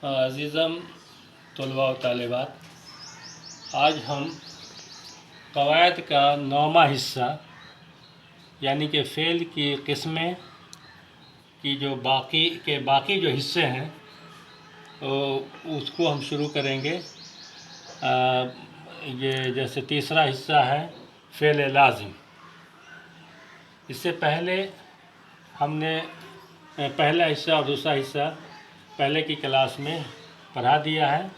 अज़ीज़म तलबा व तालिबात, आज हम क़वायद का 9वां हिस्सा यानी कि फ़ेल की किस्में की जो बाकी जो हिस्से हैं उसको हम शुरू करेंगे। ये जैसे तीसरा हिस्सा है फ़ेल लाज़िम। इससे पहले हमने पहला हिस्सा और दूसरा हिस्सा पहले की क्लास में पढ़ा दिया है।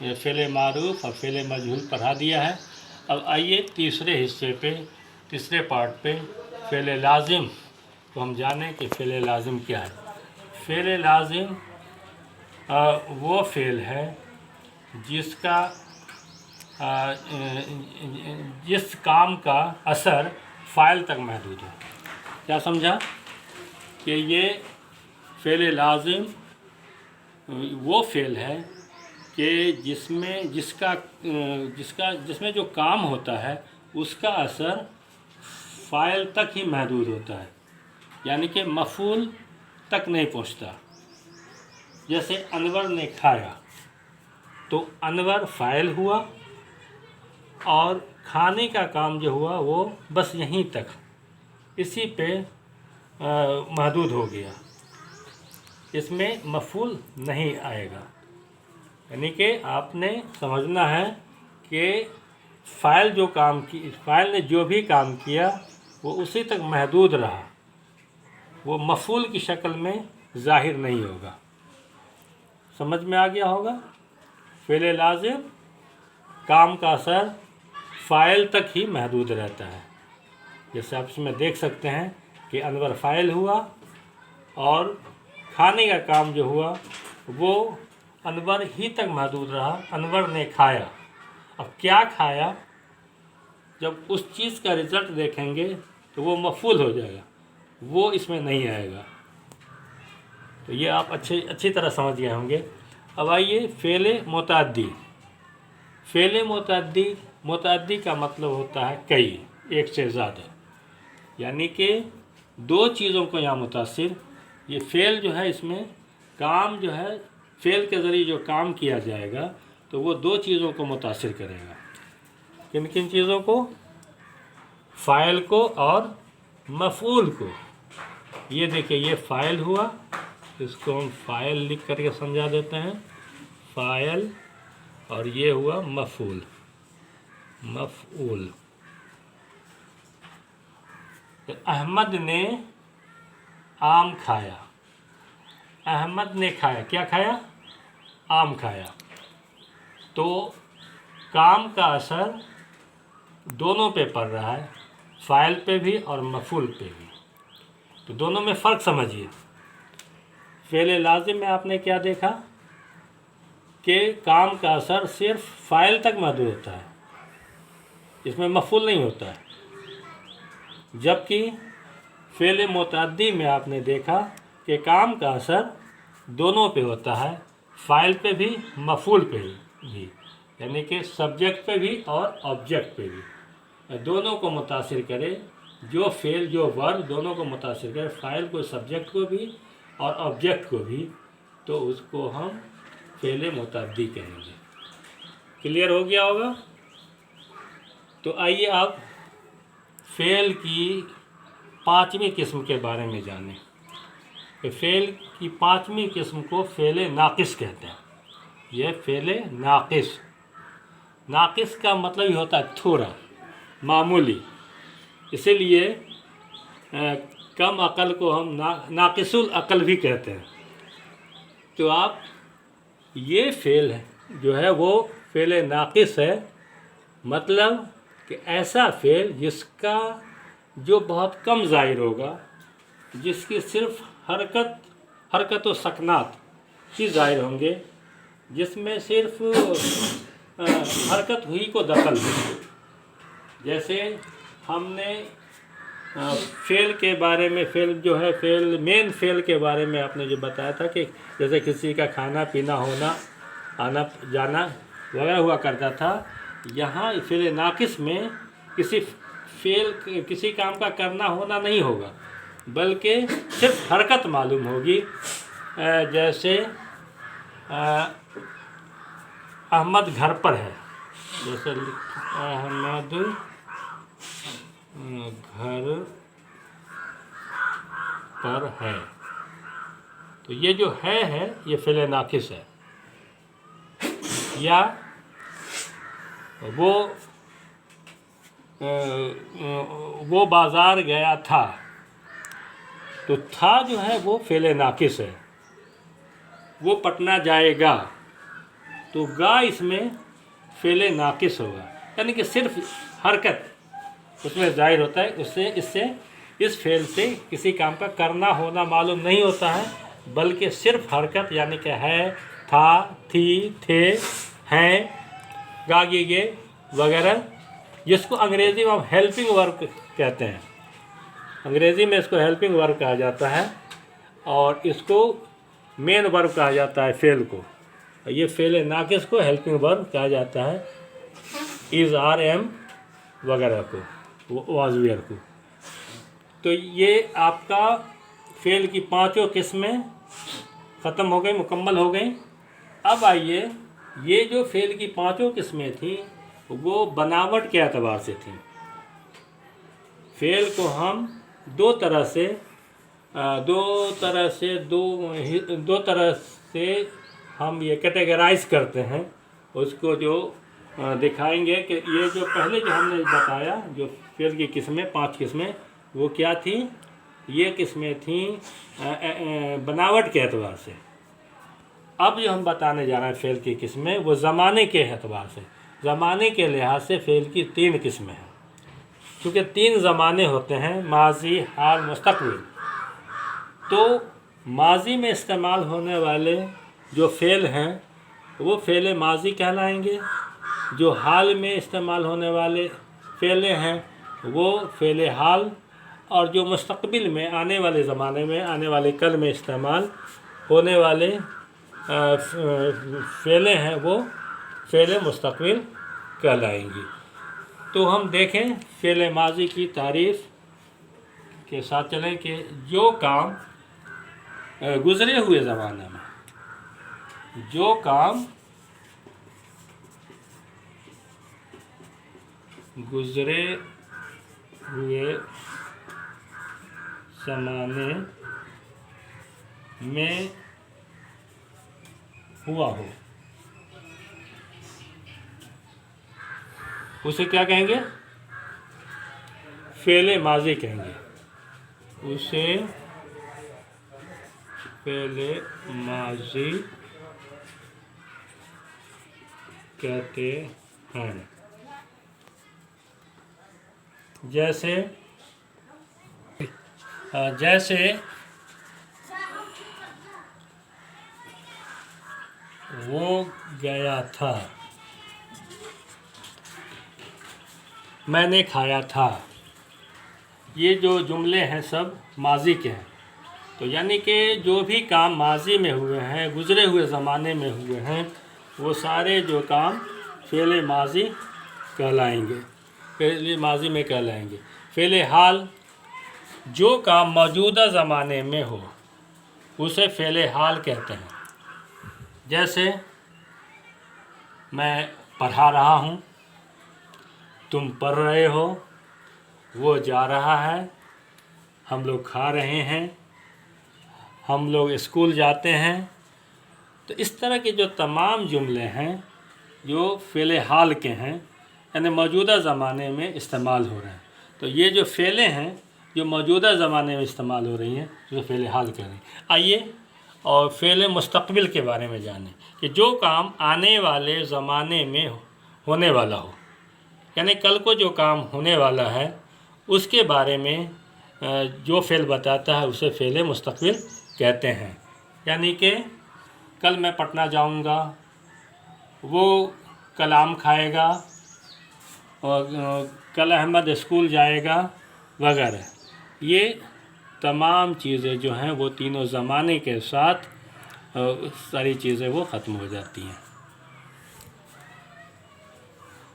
ये फ़ेल मारूफ़ और फ़ेल मजहूल पढ़ा दिया है। अब आइए तीसरे हिस्से पे, तीसरे पार्ट पे फ़ेल लाज़िम को हम जानें कि फ़ेल लाज़िम क्या है। फ़ेल लाज़िम वो फ़ेल है जिसका जिस काम का असर फ़ाइल तक महदूद हो। क्या समझा कि ये फ़ेल लाज़िम वो फ़ेल है कि जिसमें जो काम होता है उसका असर फ़ाइल तक ही महदूद होता है, यानी कि मफ़ूल तक नहीं पहुंचता। जैसे अनवर ने खाया तो अनवर फ़ाइल हुआ और खाने का काम जो हुआ वो बस यहीं तक, इसी पे महदूद हो गया, इसमें मफ़ूल नहीं आएगा। यानी कि आपने समझना है कि फ़ाइल ने जो भी काम किया वो उसी तक महदूद रहा, वो मफ़ूल की शक्ल में ज़ाहिर नहीं होगा। समझ में आ गया होगा। फ़ेल लाज़िम काम का असर फ़ाइल तक ही महदूद रहता है। जैसे आप इसमें देख सकते हैं कि अनवर फ़ाइल हुआ और खाने का काम जो हुआ वो अनवर ही तक महदूद रहा। अनवर ने खाया। अब क्या खाया, जब उस चीज़ का रिज़ल्ट देखेंगे तो वो मफ़ूल हो जाएगा, वो इसमें नहीं आएगा। तो ये आप अच्छी तरह समझ गए होंगे। अब आइए फ़ेल मुतअद्दी। फ़ेल मुतअद्दी का मतलब होता है कई, एक से ज़्यादा, यानी कि दो चीज़ों को यहाँ मुतासिर। ये फ़ेल जो है, इसमें काम जो है, फ़ेल के ज़रिए जो काम किया जाएगा तो वो दो चीज़ों को मुतासिर करेगा। किन किन चीज़ों को? फ़ाइल को और मफ़ऊल को। ये देखिए, ये फ़ाइल हुआ, इसको हम फ़ाइल लिख करके समझा देते हैं, फ़ाइल, और ये हुआ मफ़ऊल। अहमद ने आम खाया। अहमद ने खाया, क्या खाया? आम खाया। तो काम का असर दोनों पे पड़ रहा है, फ़ाइल पे भी और मफ़ऊल पे भी। तो दोनों में फ़र्क समझिए। फ़ेल लाज़िम में आपने क्या देखा कि काम का असर सिर्फ फ़ाइल तक महदूद होता है, इसमें मफ़ऊल नहीं होता है। जबकि फ़ेल मुतअद्दी में आपने देखा कि काम का असर दोनों पे होता है, फ़ाइल पे भी, मफ़ऊल पे भी, यानी कि सब्जेक्ट पे भी और ऑब्जेक्ट पे भी। दोनों को मुतासिर करे, जो फ़ेल जो वर्ब दोनों को मुतासिर करे, फ़ाइल को, सब्जेक्ट को भी और ऑब्जेक्ट को भी, तो उसको हम फ़ेल मुतअद्दी कहेंगे। क्लियर हो गया होगा। तो आइए अब फ़ेल की पाँचवीं किस्म के बारे में जानें। फ़ेल की पाँचवीं किस्म को फ़ेल नाक़िस कहते हैं। यह फ़ेल नाक़िस का मतलब ही होता है थोड़ा, मामूली। इसीलिए कम अक़ल को हम नाक़िसुल अक़ल भी कहते हैं। तो आप ये फ़ेल जो है वो फ़ेल नाक़िस है, मतलब कि ऐसा फ़ेल जिसका जो बहुत कम ज़ाहिर होगा, जिसकी सिर्फ हरकत व सकनात ही ज़ाहिर होंगे, जिसमें सिर्फ हरकत हुई को दखल है। जैसे हमने फ़ेल के बारे में, फ़ेल जो है, मेन फ़ेल के बारे में आपने जो बताया था कि जैसे किसी का खाना पीना होना, आना जाना वगैरह हुआ करता था। यहाँ फ़ेल नाक़िस में किसी काम का करना होना नहीं होगा, बल्कि सिर्फ हरकत मालूम होगी। जैसे अहमद घर पर है, जैसे अहमद घर पर है, तो ये जो है ये फ़िल नाकिस है। या वो बाज़ार गया था, तो था जो है वो फ़िल नाकिस है। वो पटना जाएगा, तो गा इसमें फ़िल नाकिस होगा, यानी कि सिर्फ हरकत उसमें ज़ाहिर होता है। इससे इस फ़ेल से किसी काम का करना होना मालूम नहीं होता है, बल्कि सिर्फ हरकत, यानी कि है, था, थी, थे, हैं, गा गे गे वगैरह, जिसको अंग्रेज़ी में हम हेल्पिंग वर्क कहते हैं। अंग्रेज़ी में इसको हेल्पिंग वर्क कहा जाता है, और इसको मेन वर्ब कहा जाता है फ़ेल को। ये फ़ेल नाकिस को हेल्पिंग वर्ब कहा जाता है, इज़, आर, एम वगैरह को, वाज, वेयर को। तो ये आपका फ़ेल की पांचों किस्में ख़त्म हो गई, मुकम्मल हो गई। अब आइए, ये जो फ़ेल की पांचों किस्में थी वो बनावट के एतबार से थी। फ़ेल को हम दो तरह से हम ये कैटेगराइज करते हैं। उसको जो दिखाएंगे कि ये जो पहले जो हमने बताया, जो फ़ेल की किस्में, 5 किस्में, वो क्या थी? ये किस्में थी बनावट के एतबार से। अब जो हम बताने जा रहे हैं फ़ेल की किस्में, वो ज़माने के एतबार से, ज़माने के लिहाज से फ़ेल की 3 किस्में हैं। क्योंकि 3 ज़माने होते हैं, माजी, हाल, मुस्तक़बिल। तो माजी में इस्तेमाल होने वाले जो फ़ेल हैं वो फ़ेल माजी कहलाएंगे। जो हाल में इस्तेमाल होने वाले फ़ेले हैं वो फ़ेल हाल, और जो मुस्तक़बिल में आने वाले ज़माने में, आने वाले कल में इस्तेमाल होने वाले फ़ेले हैं वो फ़ेल मुस्तक़बिल कहलाएंगी। तो हम देखें फ़ेल माजी की तारीफ़ के साथ चलें कि जो काम गुज़रे हुए ज़माने में, जो काम गुज़रे हुए ज़माने में हुआ हो, उसे क्या कहेंगे? फ़ेल माजी कहेंगे। उसे फ़ेल माजी कहते हैं। जैसे वो गया था, मैंने खाया था। ये जो जुमले हैं सब माजी के हैं। तो यानी कि जो भी काम माजी में हुए हैं, गुज़रे हुए ज़माने में हुए हैं, वो सारे जो काम फ़ेल माजी कहलाएंगे, फ़ेल माजी में कहलाएंगे। फ़ेल हाल, जो काम मौजूदा ज़माने में हो उसे फ़ेल हाल कहते हैं। जैसे मैं पढ़ा रहा हूँ, तुम पढ़ रहे हो, वो जा रहा है, हम लोग खा रहे हैं, हम लोग स्कूल जाते हैं। तो इस तरह के जो तमाम जुमले हैं जो फ़ेल हाल के हैं, यानी मौजूदा ज़माने में इस्तेमाल हो रहे हैं। तो ये जो फ़ेलें हैं जो मौजूदा ज़माने में इस्तेमाल हो रही हैं, जो फ़ेल हाल कह रहे हैं। आइए और फ़ेल मुस्तक़बिल के बारे में जानें कि जो काम आने वाले ज़माने में होने वाला हो, यानी कल को जो काम होने वाला है उसके बारे में जो फ़ेल बताता है उसे फ़ेल मुस्तक़बिल कहते हैं। यानी कि कल मैं पटना जाऊंगा, वो कल आम खाएगा, और कल अहमद स्कूल जाएगा वगैरह। ये तमाम चीज़ें जो हैं वो तीनों ज़माने के साथ सारी चीज़ें वो ख़त्म हो जाती हैं।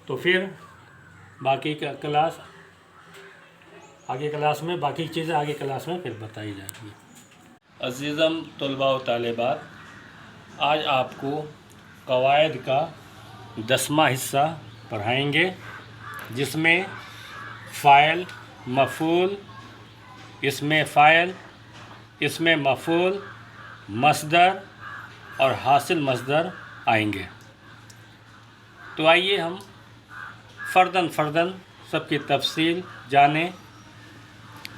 तो फिर बाकी का क्लास आगे क्लास में, बाकी चीज़ें आगे क्लास में फिर बताई जाएंगी। अज़ीज़म तलबा व तालिबात, आज आपको कवायद का 10वां हिस्सा पढ़ाएंगे, जिसमें फ़ाइल, मफ़ूल, इसमें फ़ाइल, इसमें मफ़ूल, मस्दर और हासिल मस्दर आएंगे। तो आइए हम फ़र्दन सबकी तफसील जानें।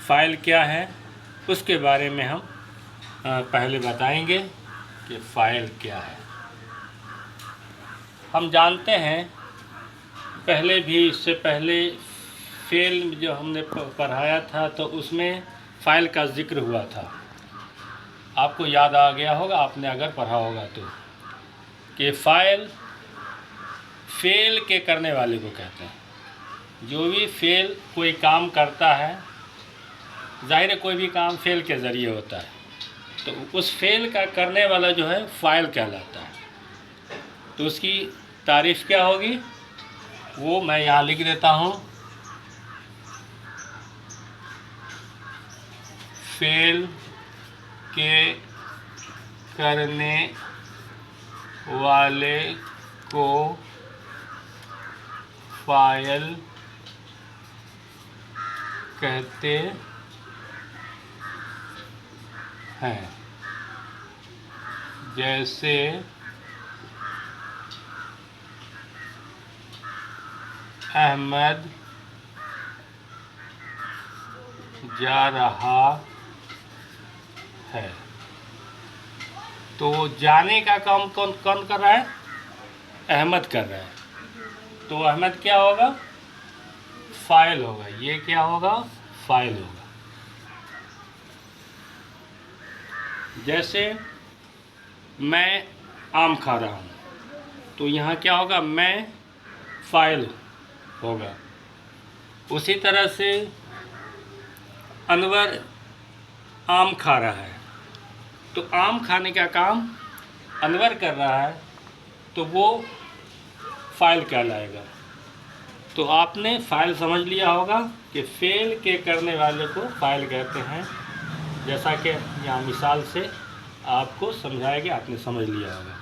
फ़ाइल क्या है उसके बारे में हम पहले बताएंगे कि फ़ाइल क्या है। हम जानते हैं, पहले भी इससे पहले फ़ेल जो हमने पढ़ाया था तो उसमें फ़ाइल का ज़िक्र हुआ था। आपको याद आ गया होगा, आपने अगर पढ़ा होगा तो, कि फ़ाइल फ़ेल के करने वाले को कहते हैं। जो भी फ़ेल कोई काम करता है, ज़ाहिर है कोई भी काम फ़ेल के ज़रिए होता है, तो उस फ़ेल का करने वाला जो है फ़ाइल कहलाता है। तो उसकी तारीफ़ क्या होगी वो मैं यहाँ लिख देता हूँ। फ़ेल के करने वाले को फ़ाइल कहते हैं। जैसे अहमद जा रहा है, तो जाने का काम कौन कर रहा है? अहमद कर रहा है। तो अहमद क्या होगा? फ़ाइल होगा। ये क्या होगा? फ़ाइल होगा। जैसे मैं आम खा रहा हूँ, तो यहाँ क्या होगा? मैं फ़ाइल होगा। उसी तरह से अनवर आम खा रहा है, तो आम खाने का काम अनवर कर रहा है, तो वो फ़ाइल कहलाएगा। तो आपने फ़ाइल समझ लिया होगा कि फ़ेल के करने वाले को फ़ाइल कहते हैं। जैसा कि यहाँ मिसाल से आपको समझाया गया, आपने समझ लिया होगा।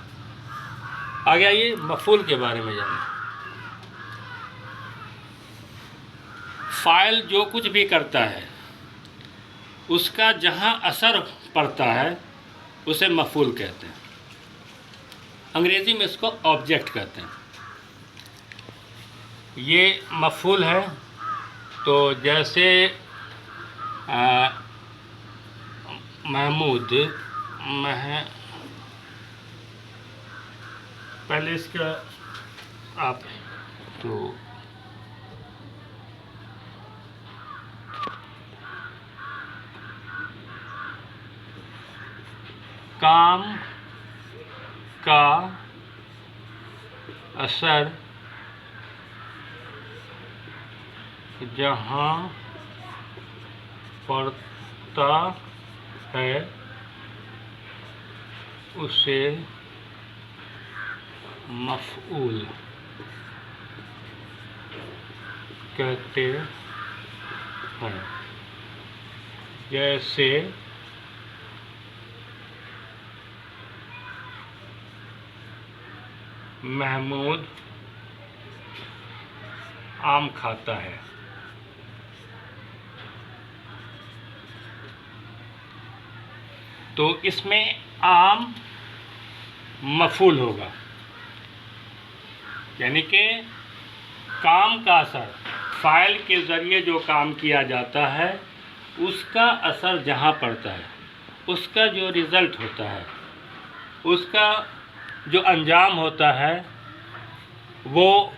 आगे आइए मफ़ूल के बारे में जानें। फ़ाइल जो कुछ भी करता है, उसका जहाँ असर पड़ता है उसे मफ़ूल कहते हैं। अंग्रेज़ी में इसको ऑब्जेक्ट कहते हैं। ये मफ़ूल है। तो जैसे महमूद पहले इसका आप तो काम का असर जहाँ पड़ता है उसे मफ़ऊल कहते हैं। जैसे महमूद आम खाता है, तो इसमें आम मफ़ऊल होगा। यानी कि काम का असर, फ़ाइल के ज़रिए जो काम किया जाता है उसका असर जहाँ पड़ता है, उसका जो रिज़ल्ट होता है, उसका जो अंजाम होता है वो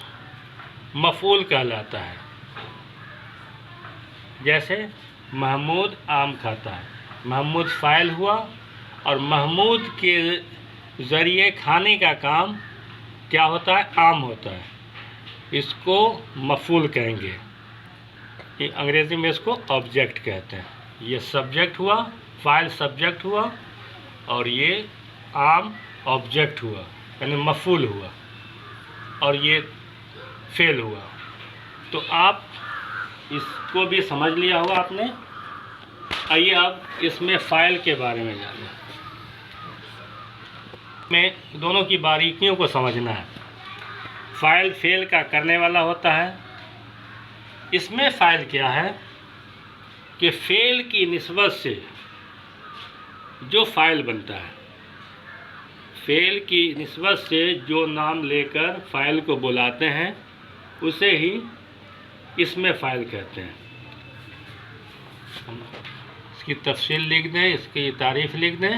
मफ़ऊल कहलाता है। जैसे महमूद आम खाता है, महमूद फ़ाइल हुआ और महमूद के ज़रिए खाने का काम क्या होता है? आम होता है। इसको मफ़ऊल कहेंगे। ये अंग्रेज़ी में इसको ऑब्जेक्ट कहते हैं। ये सब्जेक्ट हुआ, फ़ाइल सब्जेक्ट हुआ और ये आम ऑब्जेक्ट हुआ, यानी मफ़ऊल हुआ, और ये फ़ेल हुआ। तो आप इसको भी समझ लिया होगा आपने। आइए अब इसमें फ़ाइल के बारे में जानें। میں دونوں کی باریکیوں کو سمجھنا ہے۔ فاعل فعل کا کرنے والا ہوتا ہے، اس میں فاعل کیا ہے کہ فعل کی نسبت سے جو فاعل بنتا ہے، فعل کی نسبت سے جو نام لے کر فاعل کو بلاتے ہیں اسے ہی اسم فاعل کہتے ہیں۔ اس کی تفصیل لکھ دیں، اس کی تعریف لکھ دیں۔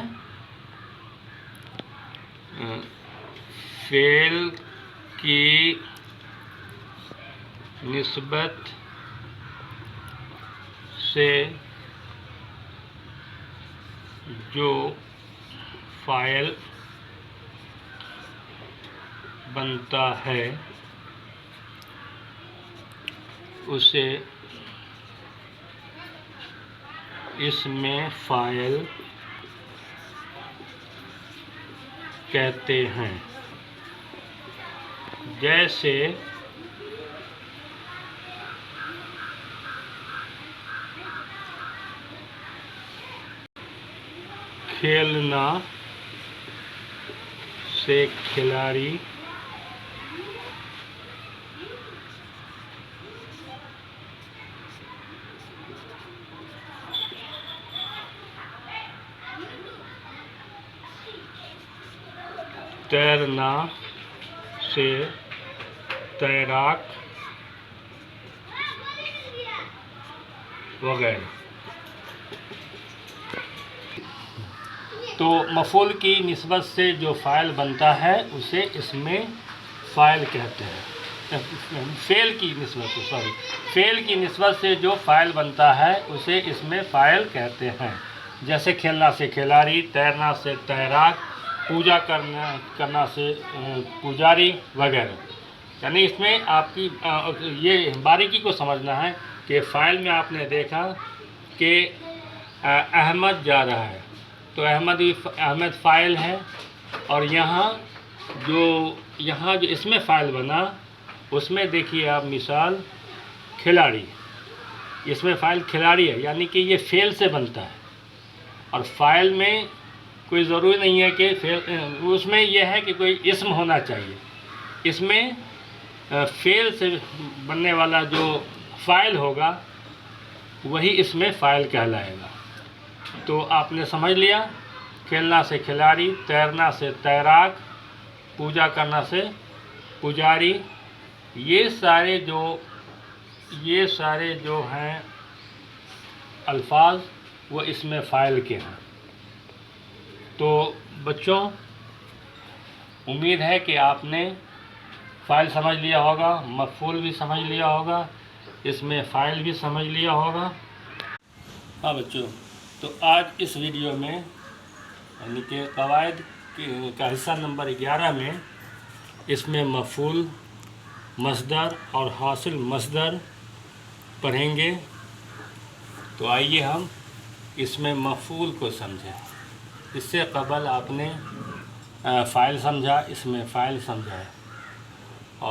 فعل کی نسبت سے جو فاعل بنتا ہے اسے اسم فاعل کہتے ہیں۔ جیسے کھیلنا سے کھلاڑی تیرنا سے تیراک وغیرہ۔ تو مفعول کی نسبت سے جو فاعل بنتا ہے اسے اسم فاعل کہتے ہیں۔ فعل کی نسبت سے جو فاعل بنتا ہے اسے اسم فاعل کہتے ہیں۔ جیسے کھیلنا سے کھلاڑی، تیرنا سے تیراک، پوجا کرنا سے پجاری وغیرہ۔ یعنی اس میں آپ کی یہ باریکی کو سمجھنا ہے کہ فاعل میں آپ نے دیکھا کہ احمد جا رہا ہے تو احمد فاعل ہے، اور یہاں جو اسم فاعل بنا اس میں دیکھیے آپ مثال کھلاڑی، اسم فاعل کھلاڑی ہے، یعنی کہ یہ فعل سے بنتا ہے، اور فاعل میں کوئی ضروری نہیں ہے کہ اس میں یہ ہے کہ کوئی اسم ہونا چاہیے۔ اس میں فعل سے بننے والا جو فاعل ہوگا وہی اسم فاعل کہلائے گا۔ تو آپ نے سمجھ لیا، کھیلنا سے کھلاڑی، تیرنا سے تیراک، پوجا کرنا سے پجاری، یہ سارے جو ہیں الفاظ وہ اسم فاعل کے ہیں۔ تو بچوں، امید ہے کہ آپ نے فاعل سمجھ لیا ہوگا، مفعول بھی سمجھ لیا ہوگا، اسم فاعل بھی سمجھ لیا ہوگا۔ ہاں بچوں، تو آج اس ویڈیو میں یعنی کہ قواعد کا حصہ نمبر 11 میں اسم مفعول، مصدر اور حاصل مصدر پڑھیں گے۔ تو آئیے ہم اسم مفعول کو سمجھیں۔ اس سے قبل آپ نے فاعل سمجھا، اسم فاعل سمجھا ہے،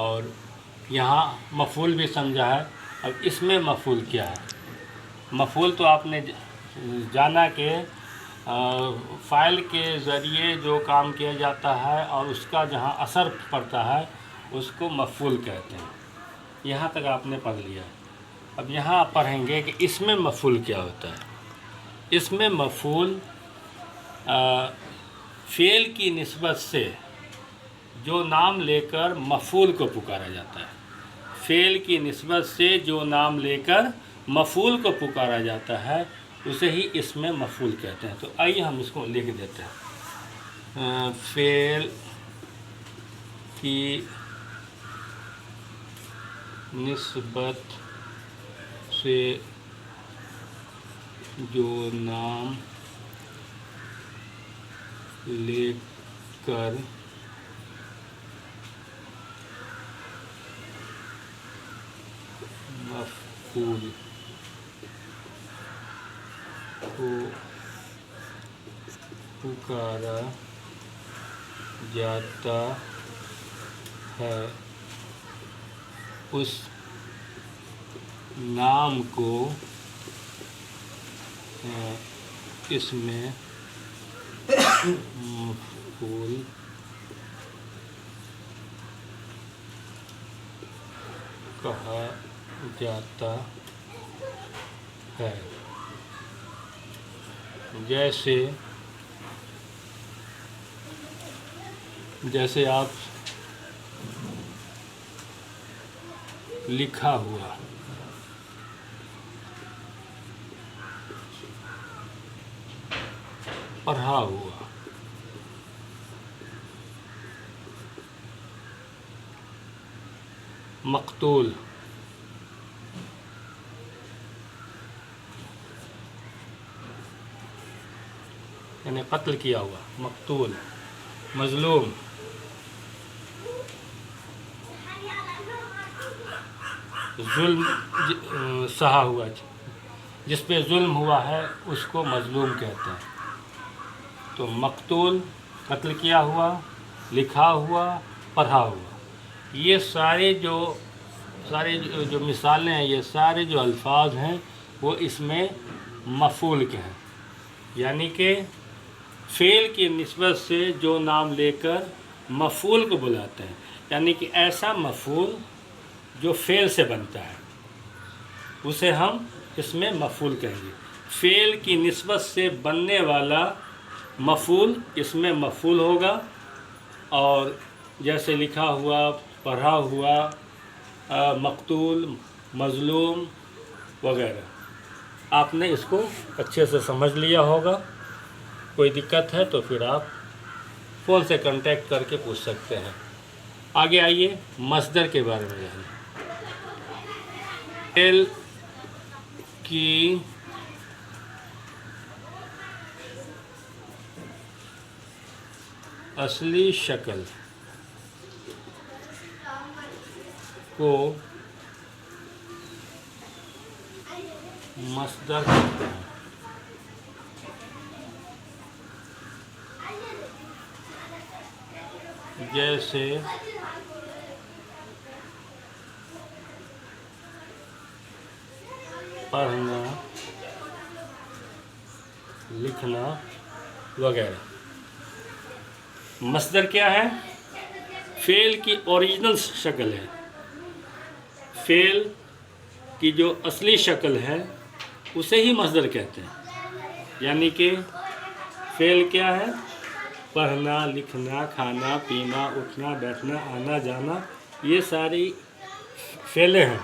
اور یہاں مفعول بھی سمجھا ہے۔ اب اسم مفعول کیا ہے؟ مفعول تو آپ نے جانا کہ فاعل کے ذریعے جو کام کیا جاتا ہے اور اس کا جہاں اثر پڑتا ہے اس کو مفعول کہتے ہیں۔ یہاں تک آپ نے پڑھ لیا ہے۔ اب یہاں آپ پڑھیں گے کہ اسم مفعول کیا ہوتا ہے۔ اسم مفعول فعل کی نسبت سے جو نام لے کر مفعول کو پکارا جاتا ہے۔ فعل کی نسبت سے جو نام لے کر مفعول کو پکارا جاتا ہے اسے ہی اسم مفعول کہتے ہیں۔ تو آئیے ہم اس کو لکھ دیتے ہیں۔ فعل کی نسبت سے جو نام لے کر مفعول کو پکارا جاتا ہے اس نام کو اسم مفعول कहा जाता है। जैसे आप लिखा हुआ, पढ़ा हुआ, मक़तूल, यानी कत्ल किया हुआ, मक़तूल, मज़लूम, जुल्म सहा हुआ, जिस पे जुल्म हुआ है उसको मज़लूम कहते हैं। तो मक़तूल कत्ल किया हुआ, लिखा हुआ, पढ़ा हुआ, ये सारे जो मिसालें हैं, ये सारे जो अल्फाज हैं वो इसमें मफ़ूल के हैं, यानी कि फ़ेल की निस्बत से जो नाम लेकर मफ़ूल को बुलाते हैं, यानी कि ऐसा मफ़ूल जो फ़ेल से बनता है उसे हम इसमें मफ़ूल कहेंगे। फ़ेल की निस्बत से बनने वाला मफ़ूल इसमें मफ़ूल होगा। और जैसे लिखा हुआ, पढ़ा हुआ, मक़तूल, मज़लूम वगैरह, आपने इसको अच्छे से समझ लिया होगा। कोई दिक्कत है तो फिर आप फ़ोन से कांटेक्ट करके पूछ सकते हैं। आगे आइए मस्दर के बारे में जानिए। फ़ेल की असली शक्ल को मस्दर कहते हैं। जैसे पढ़ना, लिखना वगैरह। मस्दर क्या है? फ़ेल की ओरिजिनल शक्ल है। फ़ेल की जो असली शक्ल है उसे ही मस्दर कहते हैं। यानी कि फ़ेल क्या है? पढ़ना, लिखना, खाना, पीना, उठना, बैठना, आना जाना, ये सारी फ़ेलें हैं।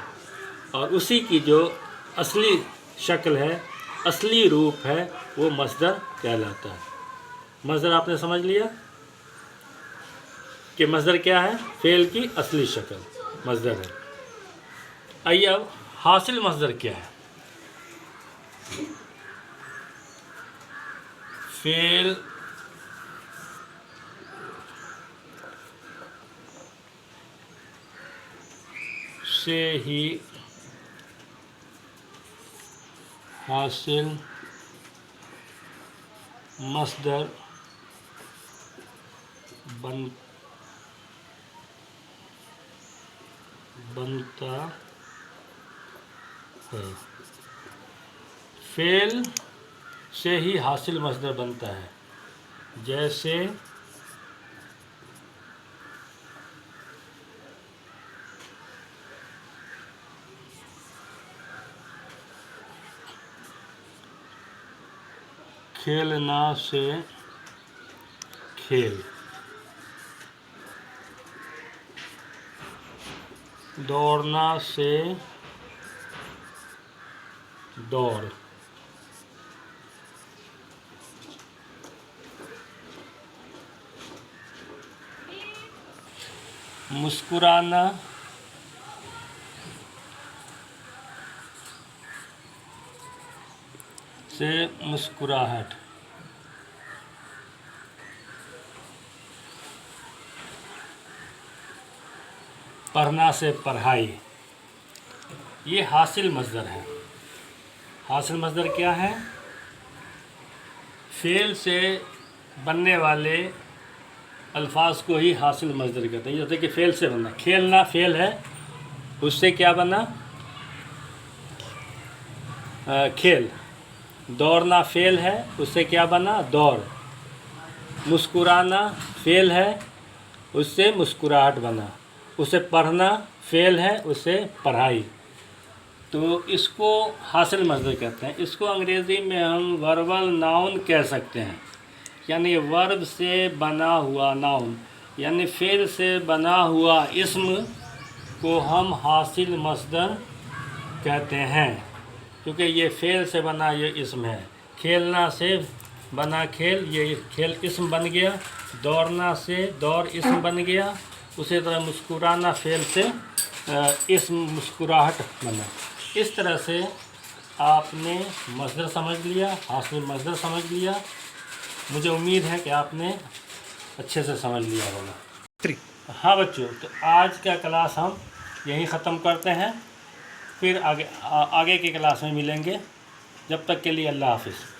और उसी की जो असली शक्ल है, असली रूप है, वो मस्दर कहलाता है। मस्दर आपने समझ लिया कि मस्दर क्या है? फ़ेल की असली शक्ल मस्दर है। आइए अब हासिल मस्दर क्या है? फ़ेल से ही हासिल मस्दर बनता है। फ़ेल से ही हासिल मस्दर बनता है। जैसे खेलना से खेल, दौड़ना से दौड़, मुस्कुराना से मुस्कुराहट, पढ़ना से पढ़ाई, ये हासिल मस्दर है। हासिल मस्दर क्या है? फ़ेल से बनने वाले अल्फाज को ही हासिल मस्दर कहते हैं। जैसे कि फ़ेल से बनना, खेलना फ़ेल है, उससे क्या बना? खेल। दौड़ना फ़ेल है, उससे क्या बना? दौड़। मुस्कुराना फ़ेल है, उससे मुस्कुराहट बना। उसे पढ़ना फ़ेल है, उसे पढ़ाई। तो इसको हासिल मस्दर कहते हैं। इसको अंग्रेज़ी में हम वर्बल नाउन कह सकते हैं, यानी वर्ब से बना हुआ नाउन, यानी फ़ेल से बना हुआ इस्म को हम हासिल मस्दर कहते हैं, क्योंकि ये फ़ेल से बना ये इस्म है। खेलना से बना खेल, ये खेल इस्म बन गया। दौड़ना से दौड़ इस्म बन गया। उसी तरह मुस्कुराना फ़ेल से इस्म मुस्कुराहट बना। इस तरह से आपने मस्दर समझ लिया, हासिल मस्दर समझ लिया। मुझे उम्मीद है कि आपने अच्छे से समझ लिया होगा। हाँ बच्चों, तो आज का क्लास हम यहीं ख़त्म करते हैं, फिर आगे की क्लास में मिलेंगे। जब तक के लिए अल्लाह हाफ़िज़।